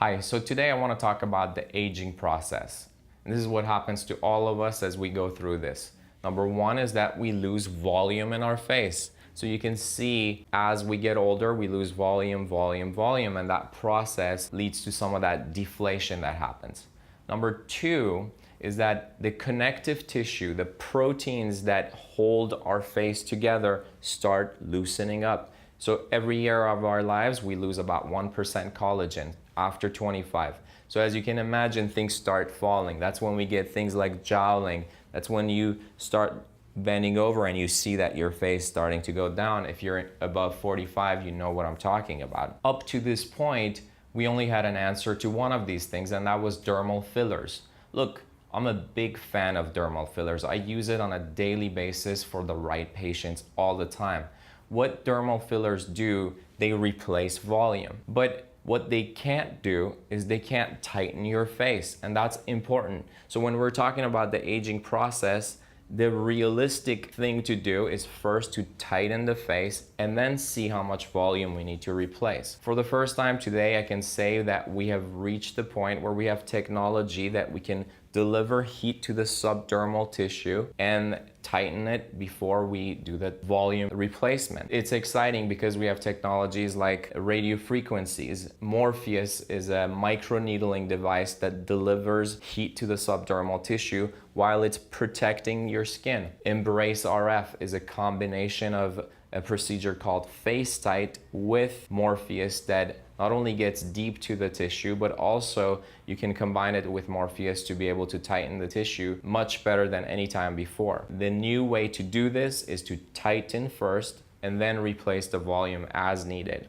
Hi, so today I want to talk about the aging process. And this is what happens to all of us as we go through this. Number one is that we lose volume in our face. So you can see as we get older, we lose volume, and that process leads to some of that deflation that happens. Number two is that the connective tissue, the proteins that hold our face together, start loosening up. So every year of our lives, we lose about 1% collagen after 25. So as you can imagine, things start falling. That's when we get things like jowling. That's when you start bending over and you see that your face starting to go down. If you're above 45, you know what I'm talking about. Up to this point, we only had an answer to one of these things, and that was dermal fillers. Look, I'm a big fan of dermal fillers. I use it on a daily basis for the right patients all the time. What dermal fillers do, they replace volume. But what they can't do is they can't tighten your face, and that's important. So when we're talking about the aging process, the realistic thing to do is first to tighten the face and then see how much volume we need to replace. For the first time today, I can say that we have reached the point where we have technology that we can deliver heat to the subdermal tissue and tighten it before we do the volume replacement. It's exciting because we have technologies like radio frequencies. Morpheus is a microneedling device that delivers heat to the subdermal tissue while it's protecting your skin. Embrace RF is a combination of a procedure called FaceTight with Morpheus that not only gets deep to the tissue, but also you can combine it with Morpheus to be able to tighten the tissue much better than any time before. The new way to do this is to tighten first and then replace the volume as needed.